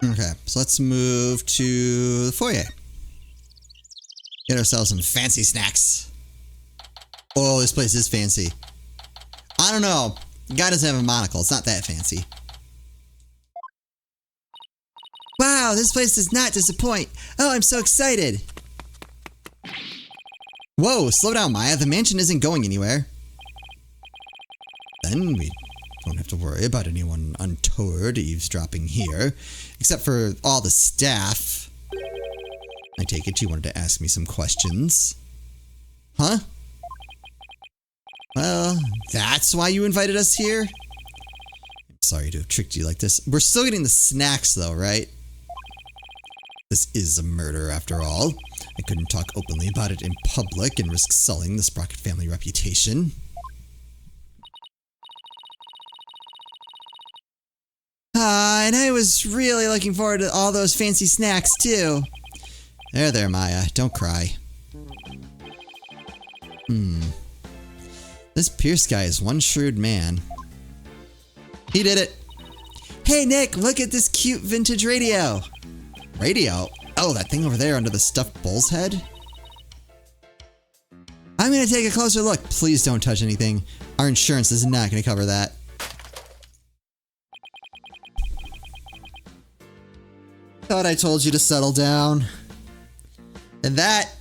Okay, so let's move to the foyer. Get ourselves some fancy snacks. Oh, this place is fancy. I don't know. The guy doesn't have a monocle. It's not that fancy. Wow, this place does not disappoint. Oh, I'm so excited. Whoa, slow down, Maya. The mansion isn't going anywhere. Then we don't have to worry about anyone untoward eavesdropping here, except for all the staff. I take it you wanted to ask me some questions. Huh? Well, that's why you invited us here? I'm sorry to have tricked you like this. We're still getting the snacks though, right? This is a murder after all. I couldn't talk openly about it in public and risk sullying the Sprocket family reputation. And I was really looking forward to all those fancy snacks too. There, Maya. Don't cry. This Pierce guy is one shrewd man. He did it. Hey, Nick, look at this cute vintage radio. Radio? Oh, that thing over there under the stuffed bull's head? I'm gonna take a closer look. Please don't touch anything. Our insurance is not gonna cover that. Thought I told you to settle down. And that,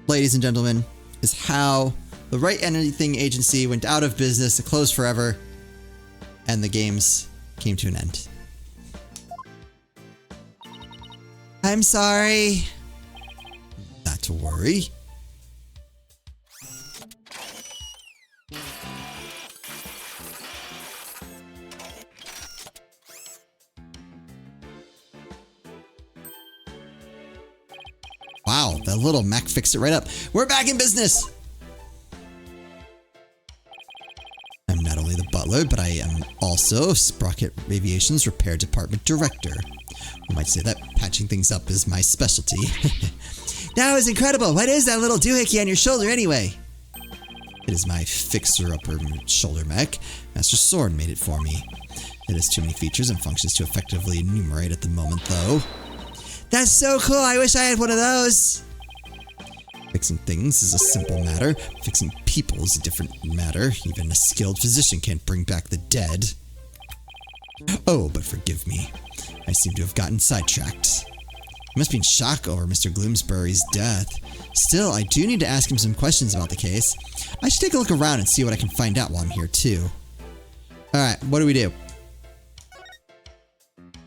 ladies and gentlemen, is how the Wright Anything Agency went out of business, to close forever, and the games came to an end. I'm sorry. Not to worry. Wow, that little Mac fixed it right up. We're back in business! I'm not only the butler, but I am also Sprocket Aviation's Repair Department Director. You might say that patching things up is my specialty. That was incredible! What is that little doohickey on your shoulder anyway? It is my fixer-upper shoulder mech. Master Soren made it for me. It has too many features and functions to effectively enumerate at the moment, though. That's so cool! I wish I had one of those! Fixing things is a simple matter. Fixing people is a different matter. Even a skilled physician can't bring back the dead. Oh, but forgive me. I seem to have gotten sidetracked. You must be in shock over Mr. Gloomsbury's death. Still, I do need to ask him some questions about the case. I should take a look around and see what I can find out while I'm here, too. Alright, what do we do?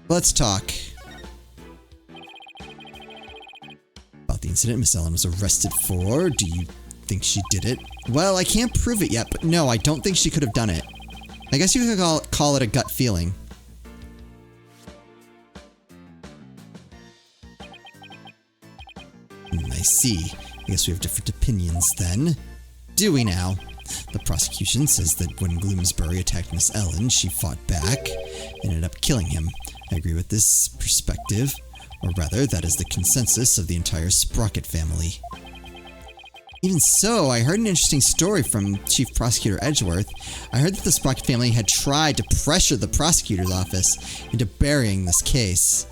Let's talk. About the incident Miss Ellen was arrested for. Do you think she did it? Well, I can't prove it yet, but no, I don't think she could have done it. I guess you could call it a gut feeling. I see. I guess we have different opinions then. Do we now? The prosecution says that when Gloomsbury attacked Miss Ellen, she fought back and ended up killing him. I agree with this perspective. Or rather, that is the consensus of the entire Sprocket family. Even so, I heard an interesting story from Chief Prosecutor Edgeworth. I heard that the Sprocket family had tried to pressure the prosecutor's office into burying this case.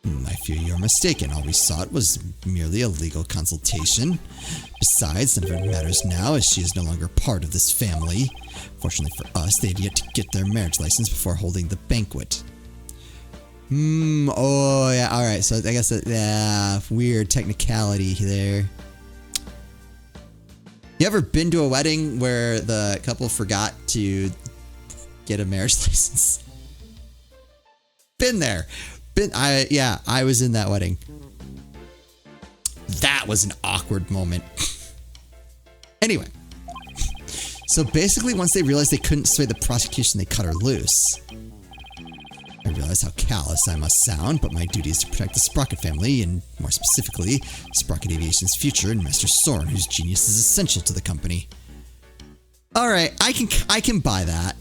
I fear you're mistaken. All we sought was merely a legal consultation. Besides, none of it matters now, as she is no longer part of this family. Fortunately for us, they had yet to get their marriage license before holding the banquet. Oh yeah, alright, so I guess that, yeah, weird technicality there. You ever been to a wedding where the couple forgot to get a marriage license? Been there. I was in that wedding. That was an awkward moment. Anyway. So basically, once they realized they couldn't sway the prosecution, they cut her loose. I realize how callous I must sound, but my duty is to protect the Sprocket family, and more specifically, Sprocket Aviation's future and Master Soren, whose genius is essential to the company. Alright, I can buy that.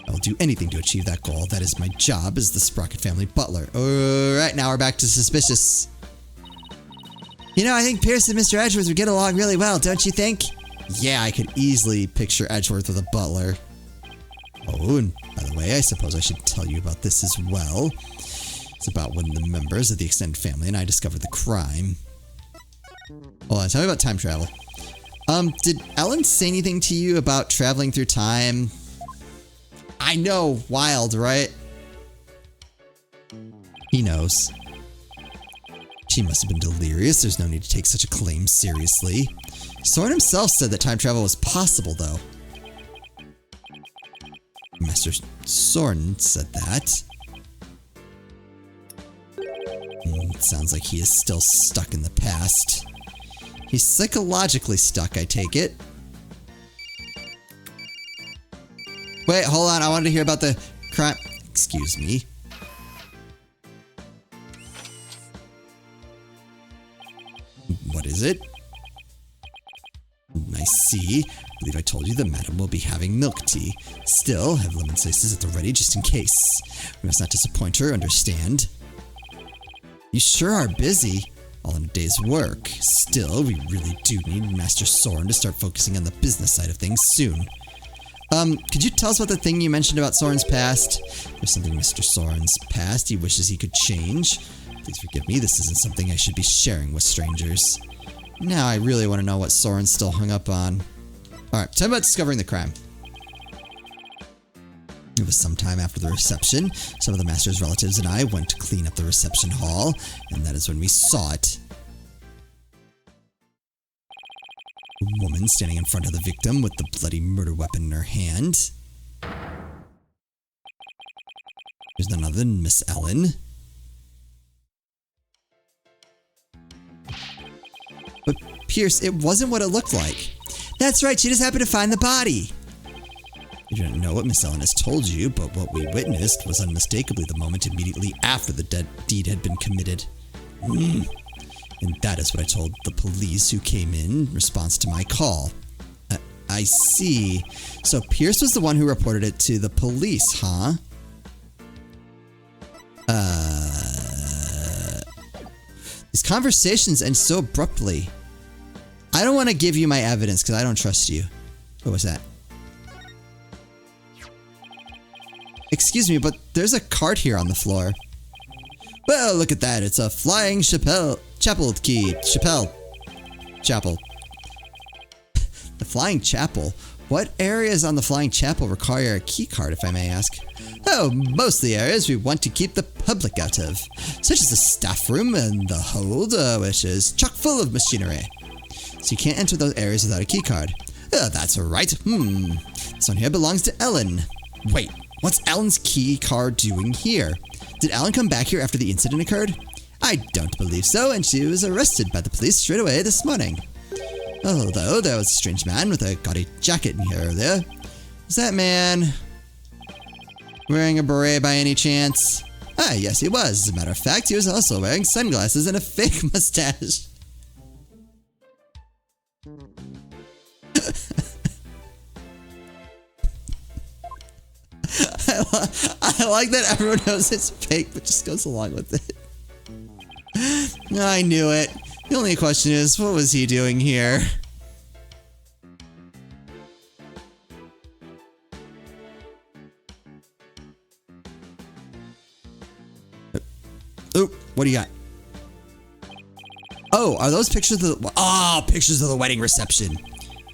I will do anything to achieve that goal. That is my job as the Sprocket family butler. Alright, now we're back to suspicious. You know, I think Pierce and Mr. Edgeworth would get along really well, don't you think? Yeah, I could easily picture Edgeworth with a butler. Oh, and by the way, I suppose I should tell you about this as well. It's about when the members of the extended family and I discovered the crime. Hold on, tell me about time travel. Did Ellen say anything to you about traveling through time? I know, wild, right? He knows. She must have been delirious. There's no need to take such a claim seriously. Soren himself said that time travel was possible, though. Master Soren said that. It sounds like he is still stuck in the past. He's psychologically stuck, I take it. Wait, hold on. I wanted to hear about the crime. Excuse me. What is it? I see. I believe I told you that Madam will be having milk tea. Still, have lemon slices at the ready just in case. We must not disappoint her, understand? You sure are busy. All in a day's work. Still, we really do need Master Soren to start focusing on the business side of things soon. Could you tell us about the thing you mentioned about Soren's past? There's something in Mr. Soren's past he wishes he could change. Please forgive me, this isn't something I should be sharing with strangers. Now I really want to know what Soren's still hung up on. Alright, tell me about discovering the crime. It was sometime after the reception. Some of the master's relatives and I went to clean up the reception hall, and that is when we saw it. A woman standing in front of the victim with the bloody murder weapon in her hand. There's none other than Miss Ellen. But Pierce, it wasn't what it looked like. That's right, she just happened to find the body. You don't know what Miss Ellen has told you, but what we witnessed was unmistakably the moment immediately after the deed had been committed. And that is what I told the police who came in response to my call. I see. So Pierce was the one who reported it to the police, huh? These conversations end so abruptly. I don't want to give you my evidence because I don't trust you. What was that? Excuse me, but there's a card here on the floor. Well, look at that. It's a flying chapel key. Chapel. The flying chapel? What areas on the flying chapel require a key card, if I may ask? Oh, most of the areas we want to keep the public out of, such as the staff room and the hold, which is chock full of machinery. So you can't enter those areas without a key card. Oh, that's right. This one here belongs to Ellen. Wait. What's Ellen's key card doing here? Did Ellen come back here after the incident occurred? I don't believe so, and she was arrested by the police straight away this morning. Although there was a strange man with a gaudy jacket in here earlier. Was that man wearing a beret by any chance? Ah, yes, he was. As a matter of fact, he was also wearing sunglasses and a fake mustache. I like that everyone knows it's fake, but just goes along with it. I knew it. The only question is, what was he doing here? Oh, what do you got? Oh, are those pictures of the... Oh, pictures of the wedding reception.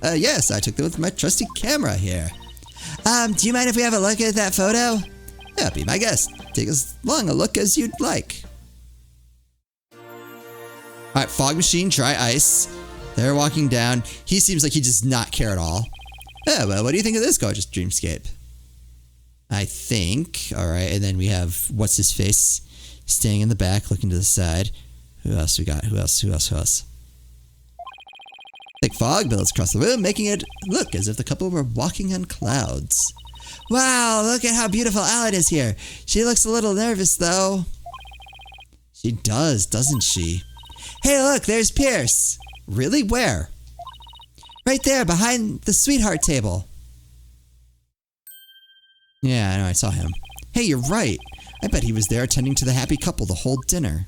Yes, I took them with my trusty camera here. Do you mind if we have a look at that photo? Yeah, be my guest. Take as long a look as you'd like. Alright, fog machine, dry ice. They're walking down. He seems like he does not care at all. Oh, well, what do you think of this gorgeous dreamscape? I think. Alright, and then we have, what's his face? Staying in the back, looking to the side. Who else we got? Who else? Thick fog billows across the room, making it look as if the couple were walking on clouds. Wow, look at how beautiful Ellen is here. She looks a little nervous, though. She does, doesn't she? Hey, look, there's Pierce. Really? Where? Right there, behind the sweetheart table. Yeah, I know, I saw him. Hey, you're right. I bet he was there attending to the happy couple the whole dinner.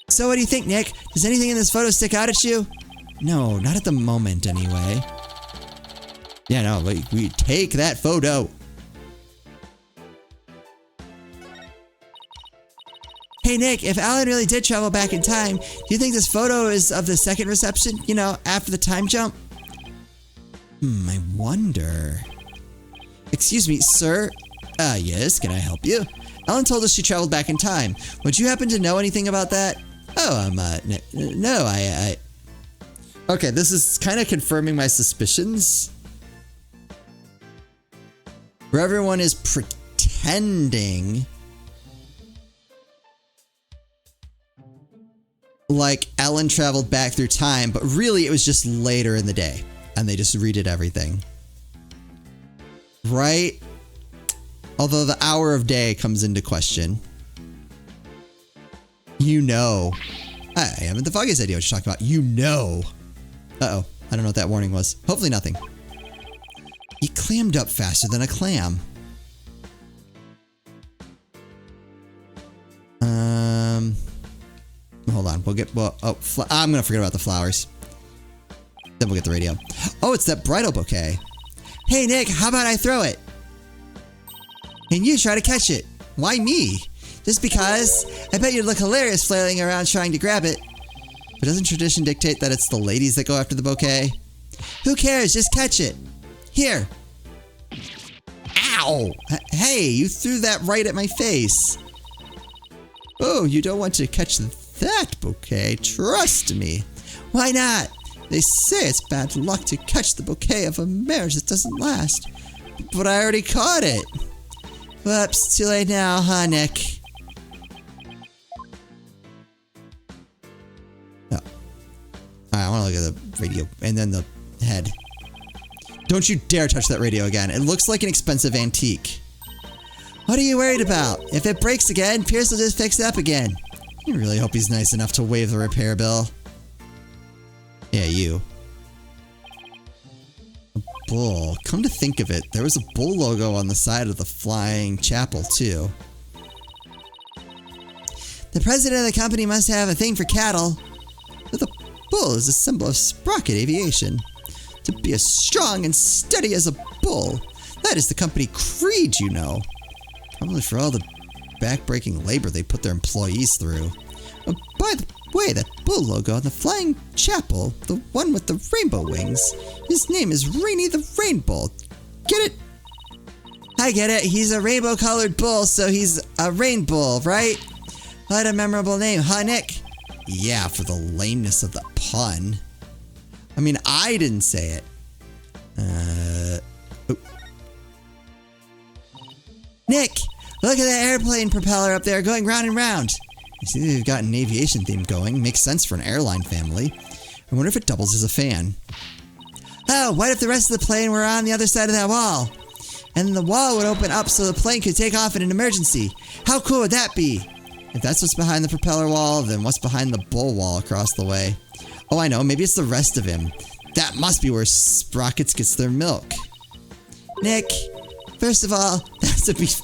So what do you think, Nick? Does anything in this photo stick out at you? No, not at the moment anyway. Yeah, no, we take that photo. Hey Nick, if Alan really did travel back in time, do you think this photo is of the second reception? You know, after the time jump? I wonder. Excuse me, sir? Yes, can I help you? Ellen told us she traveled back in time. Would you happen to know anything about that? Oh, no, I... Okay, this is kind of confirming my suspicions. Where everyone is pretending like Ellen traveled back through time, but really it was just later in the day, and they just redid everything. Right? Although the hour of day comes into question. You know. I haven't the foggiest idea what you're talking about. You know. Uh-oh. I don't know what that warning was. Hopefully nothing. He clammed up faster than a clam. Hold on. We'll get... Well, I'm going to forget about the flowers. Then we'll get the radio. Oh, it's that bridal bouquet. Hey, Nick, how about I throw it? And you try to catch it. Why me? Just because? I bet you'd look hilarious flailing around trying to grab it. But doesn't tradition dictate that it's the ladies that go after the bouquet? Who cares? Just catch it. Here. Ow! Hey, you threw that right at my face. Oh, you don't want to catch that bouquet. Trust me. Why not? They say it's bad luck to catch the bouquet of a marriage that doesn't last. But I already caught it. Whoops, too late now, huh, Nick? Oh. Alright, I want to look at the radio. And then the head. Don't you dare touch that radio again. It looks like an expensive antique. What are you worried about? If it breaks again, Pierce will just fix it up again. I really hope he's nice enough to waive the repair bill. Yeah, you. A bull. Come to think of it, there was a bull logo on the side of the flying chapel, too. The president of the company must have a thing for cattle. But the bull is a symbol of Sprocket Aviation. To be as strong and steady as a bull. That is the company creed, you know. Probably for all the back-breaking labor they put their employees through. Oh, by the way, that bull logo on the flying chapel, the one with the rainbow wings, his name is Rainy the Rainbow. Get it? I get it. He's a rainbow-colored bull, so he's a rainbow, right? What a memorable name, huh, Nick? Yeah, for the lameness of the pun. I mean, I didn't say it. Nick, look at that airplane propeller up there going round and round. I see they've got an aviation theme going. Makes sense for an airline family. I wonder if it doubles as a fan. Oh, what if the rest of the plane were on the other side of that wall? And the wall would open up so the plane could take off in an emergency. How cool would that be? If that's what's behind the propeller wall, then what's behind the bull wall across the way? Oh, I know. Maybe it's the rest of him. That must be where Sprockets gets their milk. Nick, first of all, that's a beef...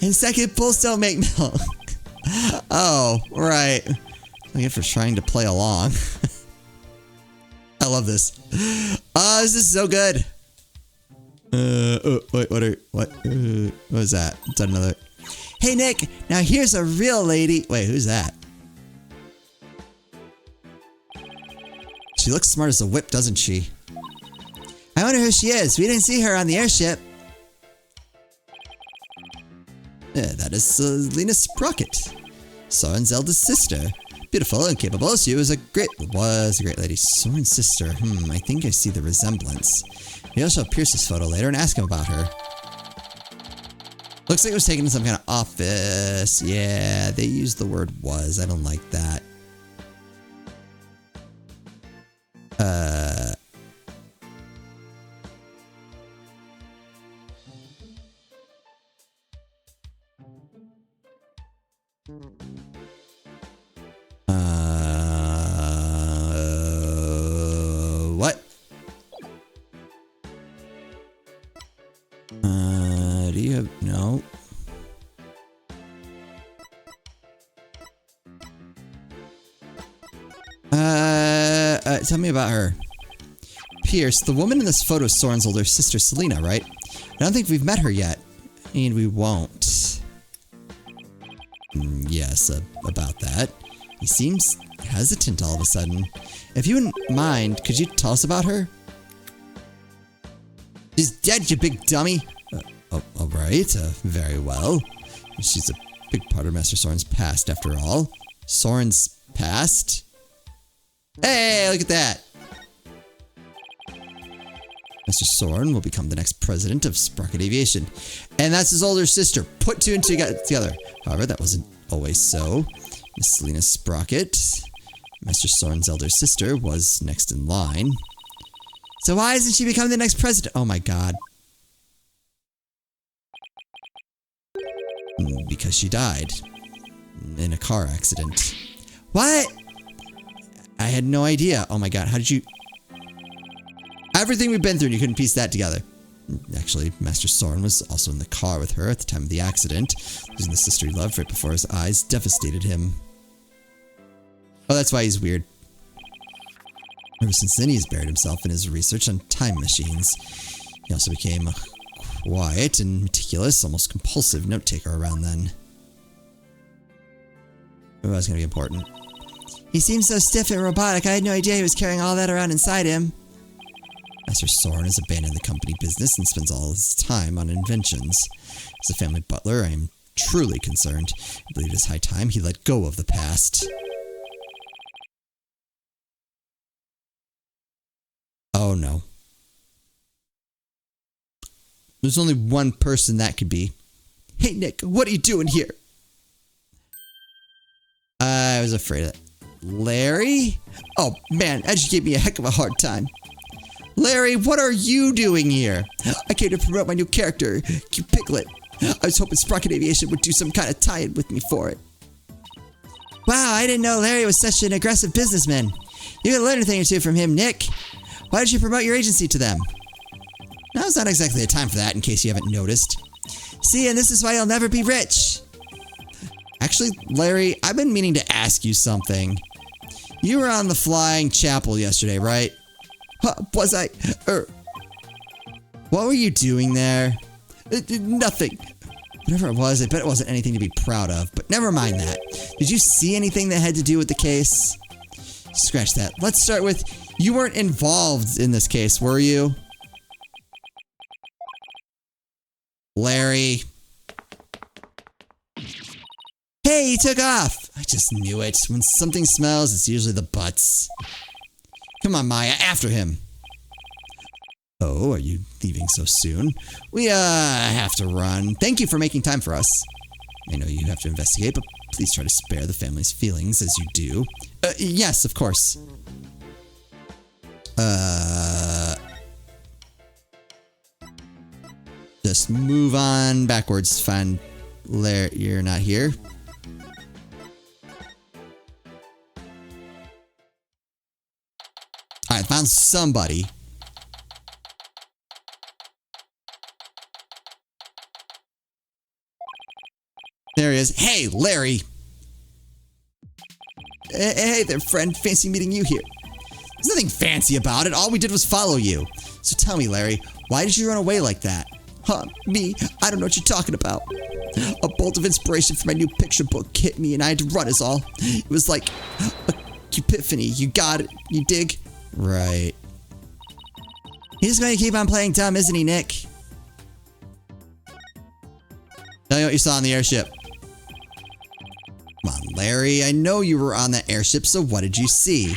And second, bulls don't make milk. Oh, right. I get for trying to play along. I love this. This is so good. Wait, what was that? Is that another? Hey, Nick, now here's a real lady. Wait, who's that? She looks smart as a whip, doesn't she? I wonder who she is. We didn't see her on the airship. Yeah, that is Lena Sprocket, Soren's eldest sister. Beautiful and capable, she was a great lady. Soren's sister. I think I see the resemblance. Maybe I'll show Pierce's photo later and ask him about her. Looks like it was taken in some kind of office. Yeah, they used the word was. I don't like that. What? No. Tell me about her. Pierce, the woman in this photo is Soren's older sister, Selena, right? I don't think we've met her yet. And we won't. Yes, about that. He seems hesitant all of a sudden. If you wouldn't mind, could you tell us about her? She's dead, you big dummy! Alright, very well. She's a big part of Master Soren's past, after all. Soren's past? Hey, look at that! Master Soren will become the next president of Sprocket Aviation. And that's his older sister. Put two and two together. However, that wasn't always so. Miss Selena Sprocket, Master Soren's elder sister, was next in line. So why isn't she becoming the next president? Oh my god. Because she died. In a car accident. What? I had no idea. Oh my god, how did you... Everything we've been through and you couldn't piece that together. Actually, Master Soren was also in the car with her at the time of the accident. Losing the sister he loved right before his eyes devastated him. Oh, that's why he's weird. Ever since then, he's buried himself in his research on time machines. He also became a quiet and meticulous, almost compulsive note-taker around then. Oh, that's gonna be important. He seems so stiff and robotic, I had no idea he was carrying all that around inside him. Master Soren has abandoned the company business and spends all his time on inventions. As a family butler, I am truly concerned. I believe it is high time he let go of the past. Oh no. There's only one person that could be. Hey Nick, what are you doing here? I was afraid of that. Larry? Oh man, that just gave me a heck of a hard time. Larry, what are you doing here? I came to promote my new character, Cute Piglet. I was hoping Sprocket Aviation would do some kind of tie-in with me for it. Wow, I didn't know Larry was such an aggressive businessman. You can learn a thing or two from him, Nick. Why did you promote your agency to them? Now it's not exactly a time for that, in case you haven't noticed. See, and this is why you'll never be rich. Actually, Larry, I've been meaning to ask you something. You were on the Flying Chapel yesterday, right? Was I? What were you doing there? Nothing. Whatever it was, I bet it wasn't anything to be proud of, but never mind that. Did you see anything that had to do with the case? Scratch that. Let's start with, you weren't involved in this case, were you? Larry. Hey, he took off. I just knew it. When something smells, it's usually the butts. Come on, Maya, after him. Oh, are you leaving so soon? We, have to run. Thank you for making time for us. I know you have to investigate, but please try to spare the family's feelings as you do. Yes, of course. Just move on backwards. Find Larry. You're not here. Alright, found somebody. There he is. Hey, Larry! Hey there, friend. Fancy meeting you here. There's nothing fancy about it. All we did was follow you. So tell me, Larry, why did you run away like that? Huh, me? I don't know what you're talking about. A bolt of inspiration for my new picture book hit me and I had to run is all. It was like a epiphany. You got it. You dig? Right. He's just going to keep on playing dumb, isn't he, Nick? Tell me what you saw on the airship. Come on, Larry. I know you were on that airship, so what did you see?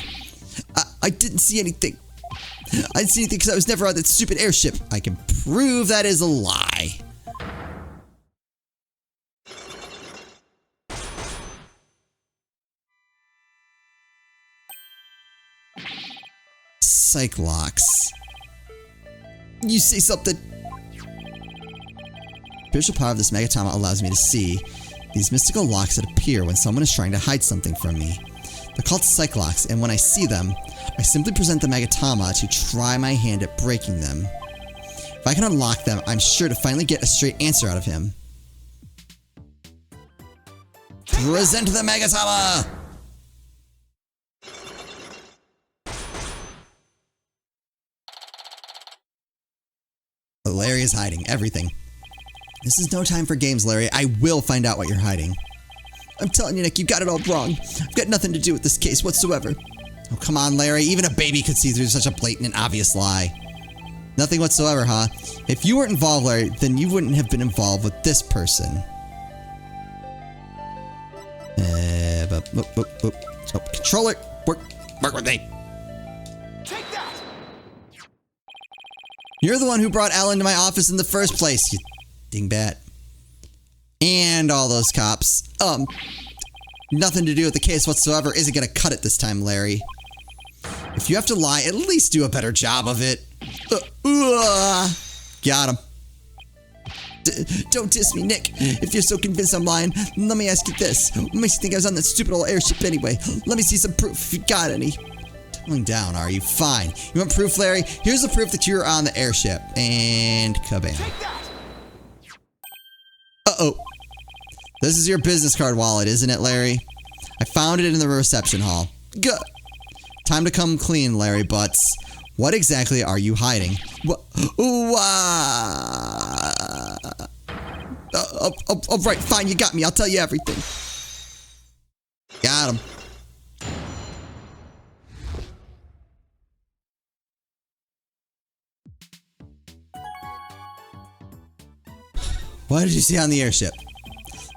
I didn't see anything. I didn't see anything because I was never on that stupid airship. I can prove that is a lie. Psych locks. You see something? The spiritual power of this megatama allows me to see these mystical locks that appear when someone is trying to hide something from me. They're called psych locks, and when I see them, I simply present the megatama to try my hand at breaking them. If I can unlock them, I'm sure to finally get a straight answer out of him. Present the Megasama! Larry is hiding everything. This is no time for games, Larry. I will find out what you're hiding. I'm telling you, Nick, you got it all wrong. I've got nothing to do with this case whatsoever. Oh, come on, Larry. Even a baby could see through such a blatant and obvious lie. Nothing whatsoever, huh? If you weren't involved, Larry, then you wouldn't have been involved with this person. Controller, work with me. Take that! You're the one who brought Ellen to my office in the first place, you dingbat. And all those cops. Nothing to do with the case whatsoever isn't gonna cut it this time, Larry. If you have to lie, at least do a better job of it. Got him. Don't diss me, Nick. If you're so convinced I'm lying, let me ask you this. What makes you think I was on that stupid old airship anyway? Let me see some proof if you got any. Toning down, are you? Fine. You want proof, Larry? Here's the proof that you're on the airship. And kabam. Uh-oh. This is your business card wallet, isn't it, Larry? I found it in the reception hall. Good. Time to come clean, Larry Butts. What exactly are you hiding? What? All right, fine, you got me. I'll tell you everything. Got him. What did you see on the airship?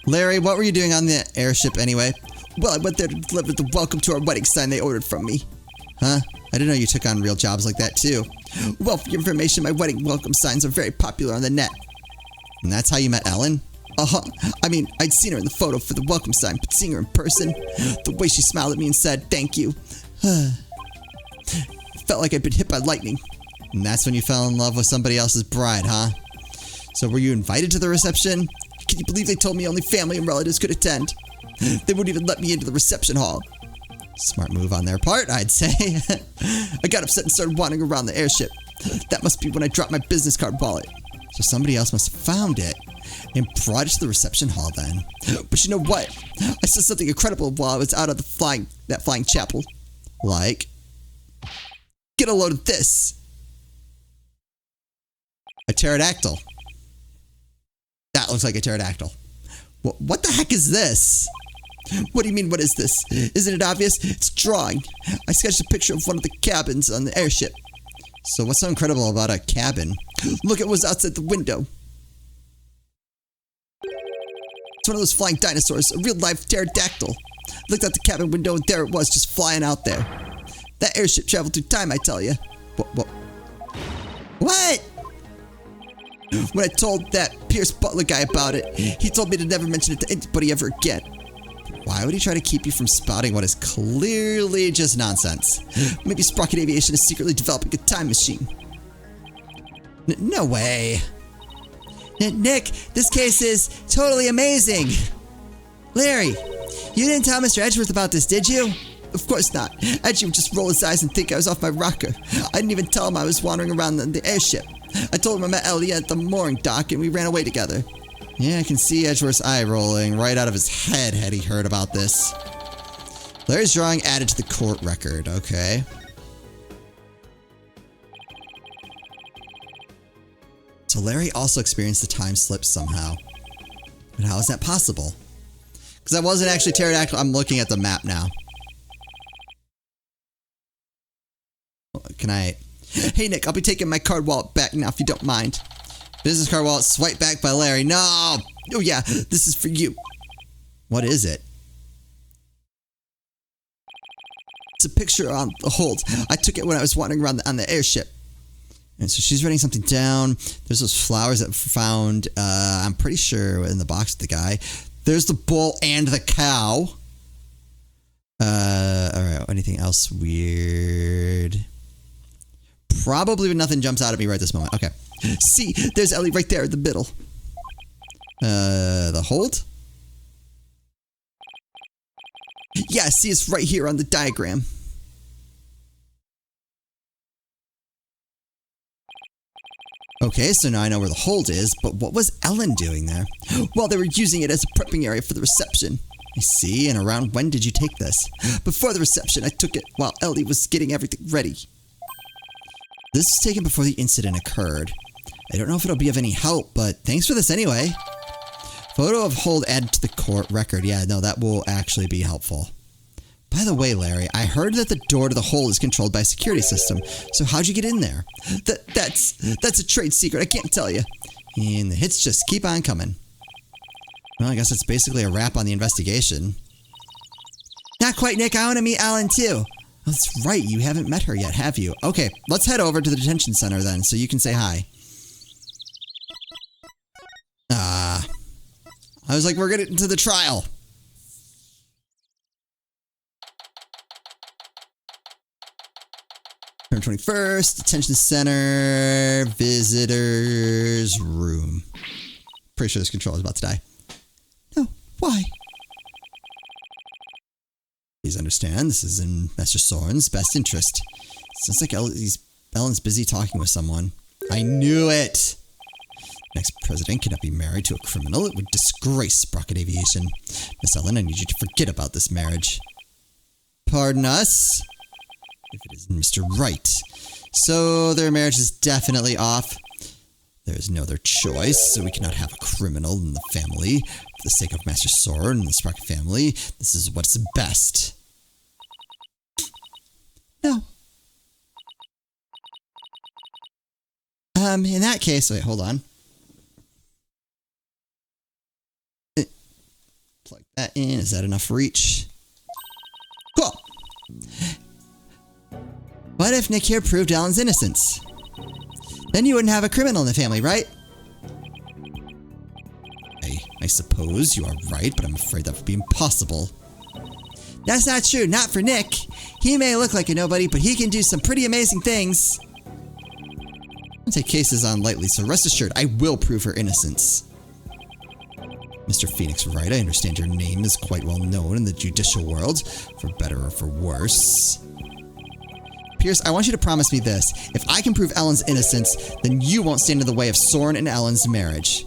Larry, what were you doing on the airship anyway? Well, I went there to deliver the welcome to our wedding sign they ordered from me. Huh? I didn't know you took on real jobs like that too. Well, for your information, my wedding welcome signs are very popular on the net. And that's how you met Ellen? Uh-huh. I mean, I'd seen her in the photo for the welcome sign, but seeing her in person, the way she smiled at me and said, thank you. Felt like I'd been hit by lightning. And that's when you fell in love with somebody else's bride, huh? So were you invited to the reception? Can you believe they told me only family and relatives could attend? They wouldn't even let me into the reception hall. Smart move on their part, I'd say. I got upset and started wandering around the airship. That must be when I dropped my business card wallet. So somebody else must have found it and brought it to the reception hall then. But you know what? I saw something incredible while I was out of that flying chapel. Like, get a load of this. A pterodactyl. That looks like a pterodactyl. What the heck is this? What do you mean, what is this? Isn't it obvious? It's drawing. I sketched a picture of one of the cabins on the airship. So what's so incredible about a cabin? Look at what's outside the window. It's one of those flying dinosaurs, a real life pterodactyl. Looked out the cabin window and there it was, just flying out there. That airship traveled through time, I tell you. What? When I told that Pierce Butler guy about it, he told me to never mention it to anybody ever again. Why would he try to keep you from spotting what is clearly just nonsense? Maybe Sprocket Aviation is secretly developing a time machine. No way. Nick, this case is totally amazing. Larry, you didn't tell Mr. Edgeworth about this, did you? Of course not. Edgy would just roll his eyes and think I was off my rocker. I didn't even tell him I was wandering around the airship. I told him I met Ellie at the mooring dock and we ran away together. Yeah, I can see Edgeworth's eye rolling right out of his head had he heard about this. Larry's drawing added to the court record. Okay. So Larry also experienced the time slip somehow. But how is that possible? Because that wasn't actually pterodactyl. I'm looking at the map now. Can I... Hey, Nick, I'll be taking my card wallet back now if you don't mind. Business card wallet swiped back by Larry. No! Oh, yeah, this is for you. What is it? It's a picture on the hold. I took it when I was wandering around on the airship. And so she's writing something down. There's those flowers that found, I'm pretty sure, in the box with the guy. There's the bull and the cow. Alright, anything else weird? Probably nothing jumps out at me right this moment. Okay. See, there's Ellie right there in the middle. The hold? Yeah, see, it's right here on the diagram. Okay, so now I know where the hold is, but what was Ellen doing there? Well, they were using it as a prepping area for the reception. I see, and around when did you take this? Before the reception, I took it while Ellie was getting everything ready. This was taken before the incident occurred. I don't know if it'll be of any help, but thanks for this anyway. Photo of hold added to the court record. Yeah, no, that will actually be helpful. By the way, Larry, I heard that the door to the hole is controlled by a security system. So how'd you get in there? That's a trade secret. I can't tell you. And the hits just keep on coming. Well, I guess it's basically a wrap on the investigation. Not quite, Nick. I want to meet Alan, too. Oh, that's right. You haven't met her yet, have you? Okay, let's head over to the detention center then, so you can say hi. I was like, we're getting into the trial. September 21st, detention center, visitors room. Pretty sure this controller is about to die. No, why? Please understand, this is in Master Soren's best interest. Sounds like Ellen's busy talking with someone. I knew it! Next president cannot be married to a criminal. It would disgrace Sprocket Aviation. Miss Ellen, I need you to forget about this marriage. Pardon us? If it isn't Mr. Wright. So their marriage is definitely off. There is no other choice, so we cannot have a criminal in the family. For the sake of Master Soren and the Sprocket family, this is what's best. No. In that case, wait, hold on. Plug that in. Is that enough reach? Cool. What if Nick here proved Alan's innocence? Then you wouldn't have a criminal in the family, right? I suppose you are right, but I'm afraid that would be impossible. That's not true, not for Nick. He may look like a nobody, but he can do some pretty amazing things. I don't take cases on lightly, so rest assured, I will prove her innocence. Mr. Phoenix Wright, I understand your name is quite well known in the judicial world, for better or for worse. Pierce, I want you to promise me this. If I can prove Ellen's innocence, then you won't stand in the way of Soren and Ellen's marriage.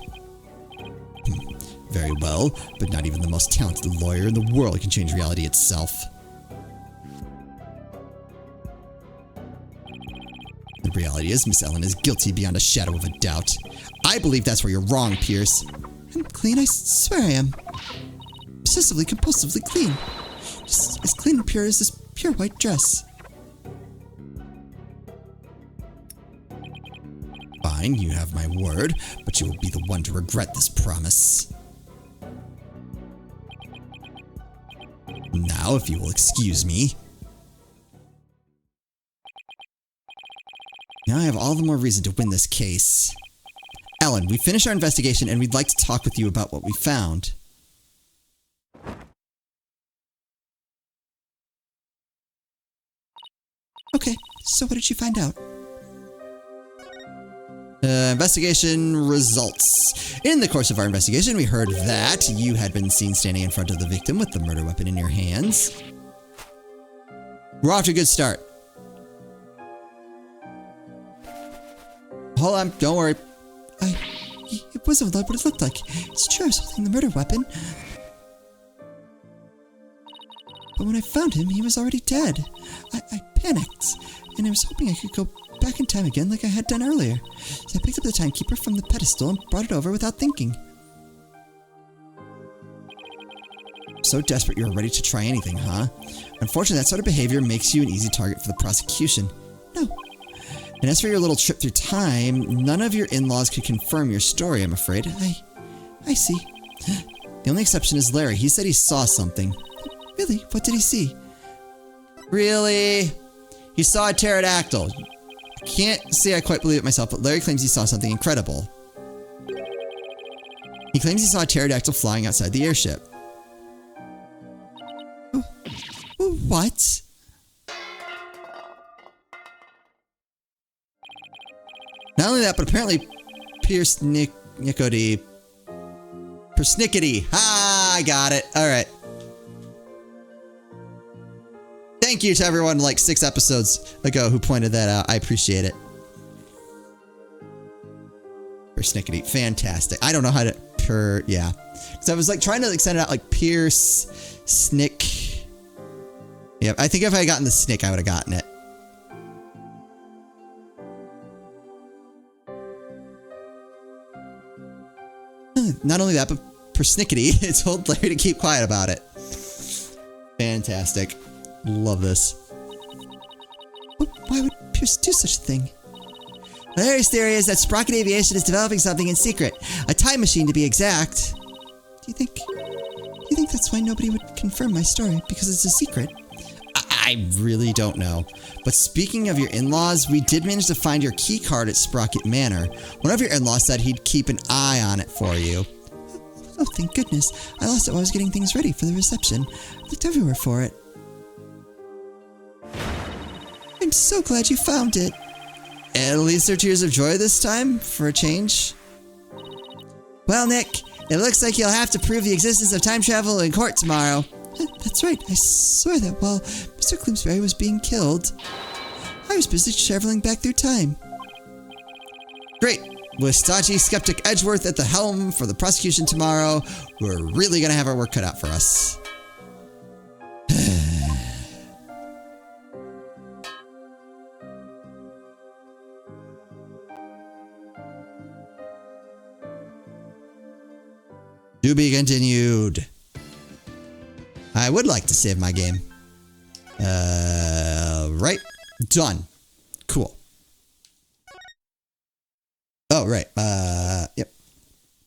Very well, but not even the most talented lawyer in the world can change reality itself. The reality is, Miss Ellen is guilty beyond a shadow of a doubt. I believe that's where you're wrong, Pierce. I'm clean, I swear I am. Obsessively, compulsively clean. Just as clean and pure as this pure white dress. Fine, you have my word, but you will be the one to regret this promise. Now, if you will excuse me. Now I have all the more reason to win this case. Ellen, we finished our investigation and we'd like to talk with you about what we found. Okay, so what did you find out? Investigation results. In the course of our investigation, we heard that you had been seen standing in front of the victim with the murder weapon in your hands. We're off to a good start. Hold on, don't worry. It wasn't what it looked like. It's true, I was holding the murder weapon. But when I found him, he was already dead. I panicked, and I was hoping I could go back in time again like I had done earlier. So I picked up the timekeeper from the pedestal and brought it over without thinking. So desperate you were ready to try anything, huh? Unfortunately, that sort of behavior makes you an easy target for the prosecution. No. And as for your little trip through time, none of your in-laws could confirm your story, I'm afraid. I see. The only exception is Larry. He said he saw something. Really? What did he see? Really? He saw a pterodactyl. I can't say I quite believe it myself, but Larry claims he saw something incredible. He claims he saw a pterodactyl flying outside the airship. What? Not only that, but apparently Persnickety. Ah, I got it. All right. Thank you to everyone like 6 episodes ago who pointed that out. I appreciate it. Persnickety. Fantastic. I don't know how to... yeah. So I was like trying to like send it out like Pierce, Snick. Yeah, I think if I had gotten the Snick, I would have gotten it. Not only that, but persnickety, it told Larry to keep quiet about it. Fantastic. Love this. Why would Pierce do such a thing? Larry's theory is that Sprocket Aviation is developing something in secret. A time machine, to be exact. Do you think that's why nobody would confirm my story? Because it's a secret? I really don't know. But speaking of your in-laws, we did manage to find your key card at Sprocket Manor. One of your in-laws said he'd keep an eye on it for you. Oh, thank goodness. I lost it while I was getting things ready for the reception. I looked everywhere for it. I'm so glad you found it. At least they're tears of joy this time, for a change. Well, Nick, it looks like you'll have to prove the existence of time travel in court tomorrow. That's right. I swear that while Mr. Gloomsbury was being killed, I was busy traveling back through time. Great. With stodgy skeptic Edgeworth at the helm for the prosecution tomorrow, we're really going to have our work cut out for us. To be continued. I would like to save my game. Right. Done. Cool. Oh, right.